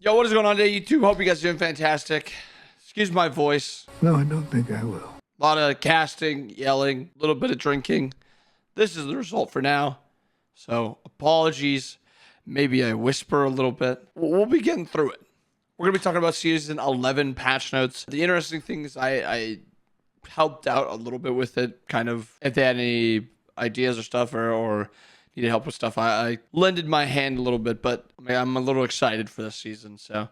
Yo, what is going on today, YouTube? Hope you guys are doing fantastic. Excuse my voice. No, I don't think I will. A lot of casting, yelling, a little bit of drinking. This is the result for now. So, apologies. Maybe I whisper a little bit. We'll be getting through it. We're going to be talking about Season 11 patch notes. The interesting thing is I helped out a little bit with it. Kind of, if they had any ideas or stuff or needed help with stuff, I lended my hand a little bit, but I'm a little excited for this season, so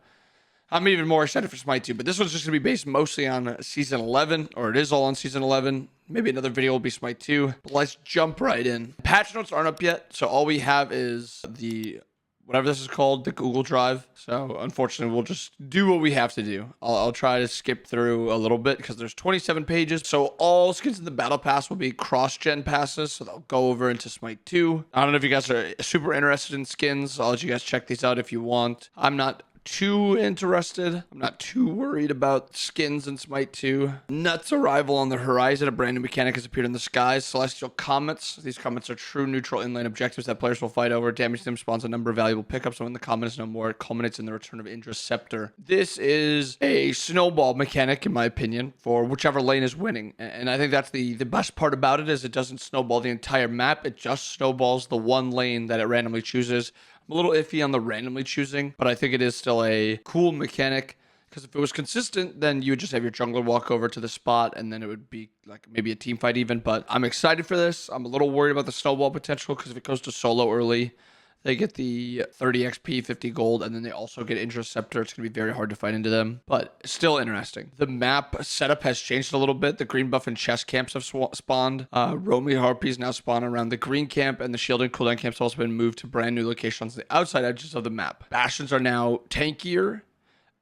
I'm even more excited for Smite 2, but this one's just going to be based mostly on Season 11, or it is all on Season 11. Maybe another video will be Smite 2, but let's jump right in. Patch notes aren't up yet, so all we have is the, whatever this is called, the Google Drive. So unfortunately, we'll just do what we have to do. I'll try to skip through a little bit because there's 27 pages. So all skins in the battle pass will be cross-gen passes. So they'll go over into Smite 2. I don't know if you guys are super interested in skins. I'll let you guys check these out if you want. I'm not too interested. I'm not too worried about skins in Smite 2. Nuts arrival on the horizon. A brand new mechanic has appeared in the skies. Celestial comets. These comets are true neutral inland objectives that players will fight over. Damage them spawns a number of valuable pickups. And when the comet is no more, it culminates in the return of Indra's scepter. This is a snowball mechanic, in my opinion, for whichever lane is winning. And I think that's the best part about it is it doesn't snowball the entire map. It just snowballs the one lane that it randomly chooses. I'm a little iffy on the randomly choosing, but I think it is still a cool mechanic because if it was consistent, then you would just have your jungler walk over to the spot and then it would be like maybe a team fight even, but I'm excited for this. I'm a little worried about the snowball potential because if it goes to solo early, they get the 30 XP, 50 gold, and then they also get Indra's scepter. It's going to be very hard to fight into them, but still interesting. The map setup has changed a little bit. The green buff and chest camps have spawned. Romy Harpies now spawn around the green camp, and the shield and cooldown camps have also been moved to brand new locations on the outside edges of the map. Bastions are now tankier,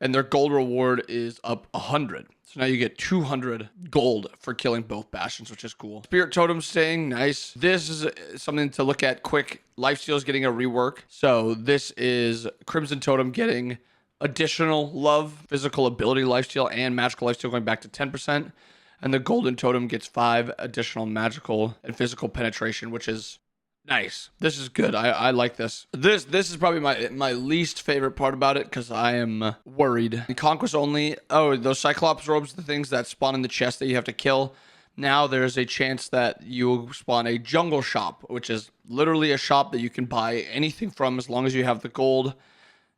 and their gold reward is up 100. So now you get 200 gold for killing both Bastions, which is cool. Spirit Totem staying nice. This is something to look at quick. Lifesteal is getting a rework. So this is Crimson Totem getting additional love, physical ability lifesteal, and magical lifesteal going back to 10%. And the Golden Totem gets 5 additional magical and physical penetration, which is nice. This is good. I like this. This is probably my least favorite part about it because I am worried. Conquest only. Oh, those Cyclops robes, the things that spawn in the chest that you have to kill. Now there's a chance that you spawn a jungle shop, which is literally a shop that you can buy anything from as long as you have the gold.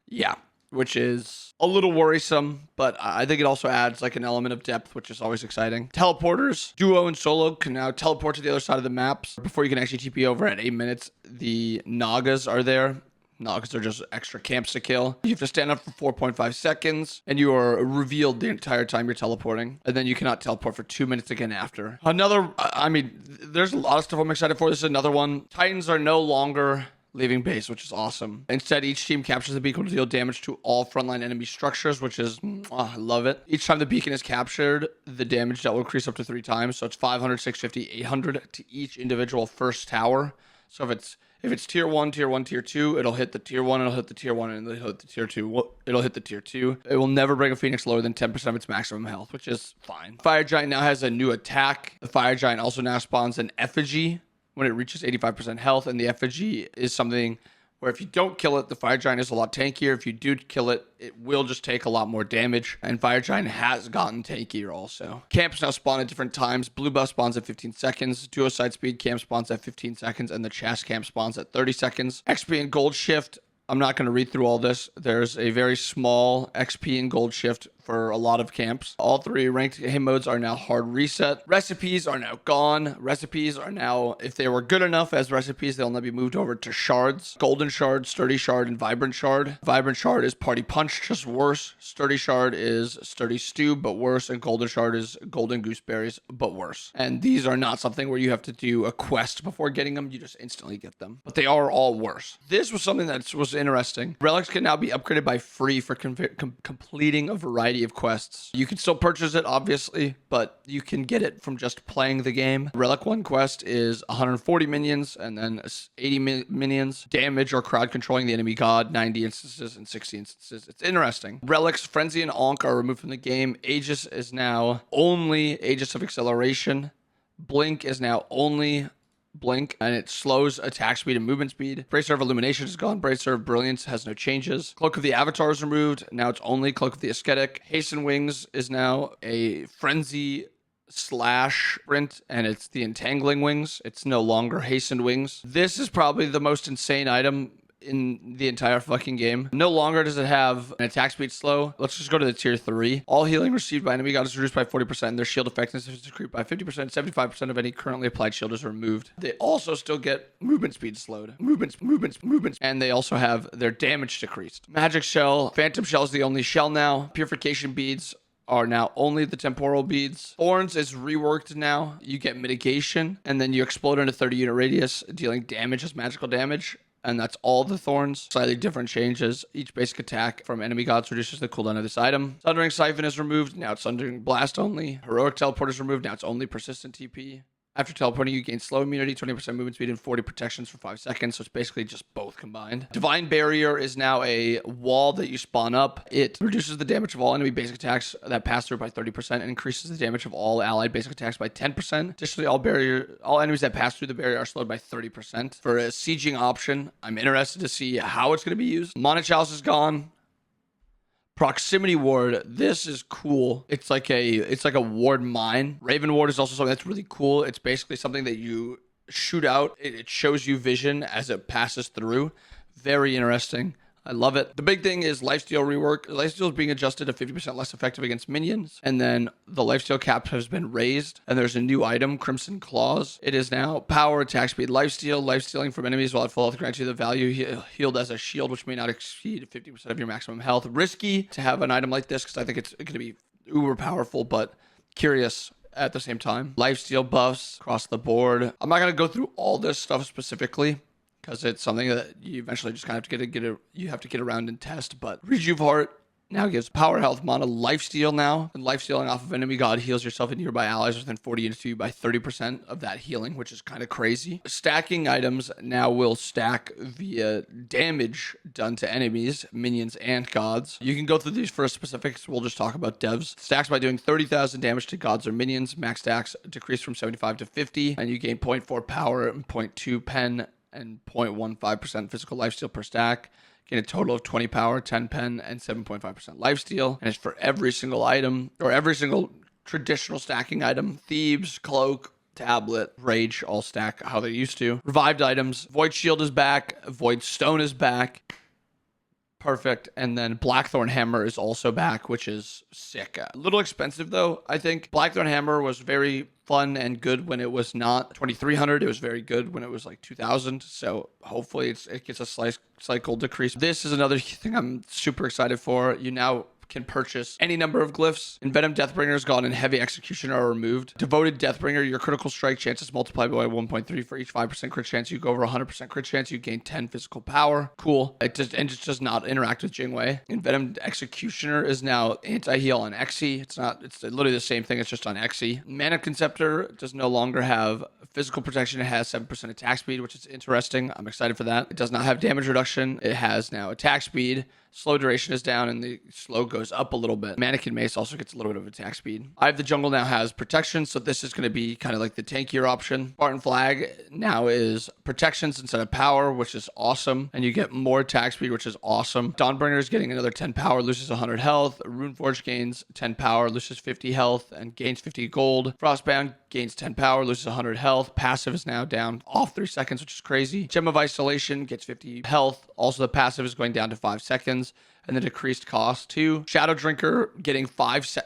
Yeah, which is a little worrisome, but I think it also adds like an element of depth, which is always exciting. Teleporters, duo and solo can now teleport to the other side of the maps. Before you can actually TP over at 8 minutes, the Nagas are there. Nagas are just extra camps to kill. You have to stand up for 4.5 seconds, and you are revealed the entire time you're teleporting. And then you cannot teleport for 2 minutes again after. Another, I mean, there's a lot of stuff I'm excited for. This is another one. Titans are no longer leaving base, which is awesome. Instead, each team captures the beacon to deal damage to all frontline enemy structures, which is, I love it. Each time the beacon is captured, the damage dealt will increase up to 3 times. So it's 500, 650, 800 to each individual first tower. So if it's tier 1, tier 2, it'll hit the tier 1, it'll hit the tier 1, and it'll hit the tier 2. It'll hit the tier 2. It will never bring a Phoenix lower than 10% of its maximum health, which is fine. Fire Giant now has a new attack. The Fire Giant also now spawns an effigy when it reaches 85% health, and the effigy is something where if you don't kill it, the Fire Giant is a lot tankier. If you do kill it, it will just take a lot more damage, and Fire Giant has gotten tankier also. Camps now spawn at different times. Blue buff spawns at 15 seconds. Duo side speed camp spawns at 15 seconds, and the chest camp spawns at 30 seconds. XP and gold shift. I'm not going to read through all this. There's a very small XP and gold shift for a lot of camps. All 3 ranked game modes are now hard reset. Recipes are now gone. Recipes are now, if they were good enough as recipes, they'll now be moved over to shards. Golden shard, sturdy shard, and vibrant shard. Vibrant shard is party punch, just worse. Sturdy shard is sturdy stew, but worse. And golden shard is golden gooseberries, but worse. And these are not something where you have to do a quest before getting them. You just instantly get them. But they are all worse. This was something that was interesting. Relics can now be upgraded by free for completing a variety of quests. You can still purchase it, obviously, but you can get it from just playing the game. Relic 1 quest is 140 minions and then 80 minions. Damage or crowd controlling the enemy god, 90 instances and 60 instances. It's interesting. Relics, Frenzy, and Ankh are removed from the game. Aegis is now only Aegis of Acceleration. Blink is now only blink, and it slows attack speed and movement speed. Bracer of Illumination is gone. Bracer of Brilliance has no changes. Cloak of the Avatar is removed. Now it's only Cloak of the Ascetic. Hasten Wings is now a Frenzy slash sprint, and it's the Entangling Wings. It's no longer Hastened Wings. This is probably the most insane item in the entire fucking game. No longer does it have an attack speed slow. Let's just go to the tier 3. All healing received by enemy god is reduced by 40%. Their shield effectiveness is decreased by 50%. 75% of any currently applied shield is removed. They also still get movement speed slowed. Movements. And they also have their damage decreased. Magic Shell. Phantom Shell is the only shell now. Purification beads are now only the temporal beads. Thorns is reworked now. You get mitigation, and then you explode in a 30 unit radius, dealing damage as magical damage. And that's all the thorns. Slightly different changes. Each basic attack from enemy gods reduces the cooldown of this item. Sundering Siphon is removed. Now it's Sundering Blast only. Heroic Teleport is removed. Now it's only persistent TP. After teleporting, you gain slow immunity, 20% movement speed, and 40 protections for 5 seconds. So it's basically just both combined. Divine Barrier is now a wall that you spawn up. It reduces the damage of all enemy basic attacks that pass through by 30% and increases the damage of all allied basic attacks by 10%. Additionally, all enemies that pass through the barrier are slowed by 30%. For a sieging option, I'm interested to see how it's going to be used. Mana Chalice is gone. Proximity Ward, this is cool. It's like a ward mine. Raven Ward is also something that's really cool. It's basically something that you shoot out. It shows you vision as it passes through. Very interesting. I love it. The big thing is Lifesteal rework. Lifesteal is being adjusted to 50% less effective against minions. And then the Lifesteal cap has been raised. And there's a new item, Crimson Claws. It is now power, attack speed, lifesteal. Lifestealing from enemies while at full health grants you the value healed as a shield, which may not exceed 50% of your maximum health. Risky to have an item like this because I think it's going to be uber powerful, but curious at the same time. Lifesteal buffs across the board. I'm not going to go through all this stuff specifically, because it's something that you eventually just kind of have to get around and test. But Rejuve Heart now gives power, health, mana, lifesteal now. And lifestealing off of enemy god heals yourself and nearby allies within 40 units of you by 30% of that healing, which is kind of crazy. Stacking items now will stack via damage done to enemies, minions, and gods. You can go through these for specifics. We'll just talk about devs. Stacks by doing 30,000 damage to gods or minions. Max stacks decrease from 75 to 50, and you gain 0.4 power and 0.2 pen and 0.15% physical lifesteal per stack. Gain a total of 20 power, 10 pen, and 7.5% lifesteal. And it's for every single item, or every single traditional stacking item. Thebes, Cloak, Tablet, Rage, all stack how they used to. Revived items. Void Shield is back. Void Stone is back. Perfect. And then Blackthorn Hammer is also back, which is sick. A little expensive, though, I think. Blackthorn Hammer was very fun and good when it was not 2,300. It was very good when it was like 2,000. So hopefully it gets a cycle decrease. This is another thing I'm super excited for. You now can purchase any number of glyphs. Envenomed Deathbringer gone and Heavy Executioner are removed. Devoted Deathbringer, your critical strike chances multiplied by 1.3 for each 5% crit chance. You go over 100% crit chance, you gain 10 physical power. Cool. It does not interact with Jingwei. Envenomed Executioner is now anti-heal on Xe. It's literally the same thing, it's just on Xe. Mana Conceptor does no longer have physical protection. It has 7% attack speed, which is interesting. I'm excited for that. It does not have damage reduction. It has now attack speed. Slow duration is down and the slow goes up a little bit. Mannequin Mace also gets a little bit of attack speed. Eye of the Jungle now has protection, so this is going to be kind of like the tankier option. Spartan Flag now is protections instead of power, which is awesome. And you get more attack speed, which is awesome. Dawnbringer is getting another 10 power, loses 100 health. Runeforge gains 10 power, loses 50 health, and gains 50 gold. Frostbound gains 10 power, loses 100 health. Passive is now down off 3 seconds, which is crazy. Gem of Isolation gets 50 health. Also, the passive is going down to 5 seconds. And the decreased cost too. Shadow Drinker getting 5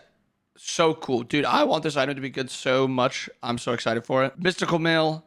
so cool. Dude, I want this item to be good so much. I'm so excited for it. Mystical Mail.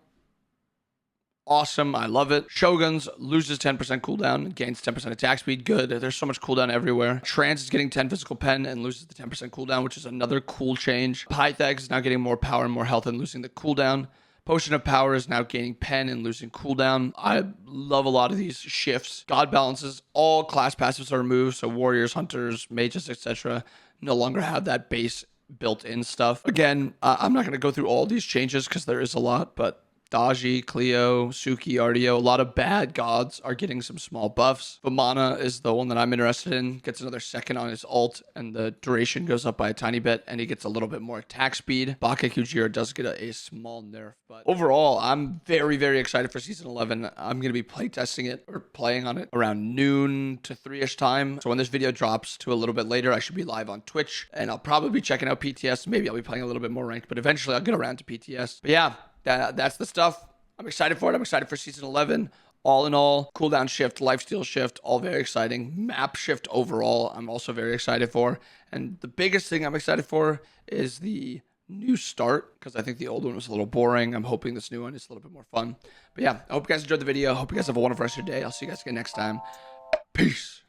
Awesome. I love it. Shoguns loses 10% cooldown, gains 10% attack speed. Good. There's so much cooldown everywhere. Trance is getting 10 physical pen and loses the 10% cooldown, which is another cool change. Pythags is now getting more power and more health and losing the cooldown. Potion of Power is now gaining pen and losing cooldown. I love a lot of these shifts. God Balances, all class passives are removed, so warriors, hunters, mages, etc. no longer have that base built-in stuff. Again, I'm not going to go through all these changes because there is a lot, but Daji, Cleo, Suki, Artio. A lot of bad gods are getting some small buffs. Vamana is the one that I'm interested in. Gets another second on his ult, and the duration goes up by a tiny bit, and he gets a little bit more attack speed. Baka Kujira does get a small nerf, but overall, I'm very, very excited for Season 11. I'm going to be playtesting it, or playing on it, around noon to 3-ish time. So when this video drops to a little bit later, I should be live on Twitch, and I'll probably be checking out PTS. Maybe I'll be playing a little bit more ranked, but eventually I'll get around to PTS. But yeah, that's the stuff. I'm excited for it. I'm excited for Season 11. All in all, cooldown shift, lifesteal shift, all very exciting. Map shift overall, I'm also very excited for. And the biggest thing I'm excited for is the new start, because I think the old one was a little boring. I'm hoping this new one is a little bit more fun. But yeah, I hope you guys enjoyed the video. I hope you guys have a wonderful rest of your day. I'll see you guys again next time. Peace.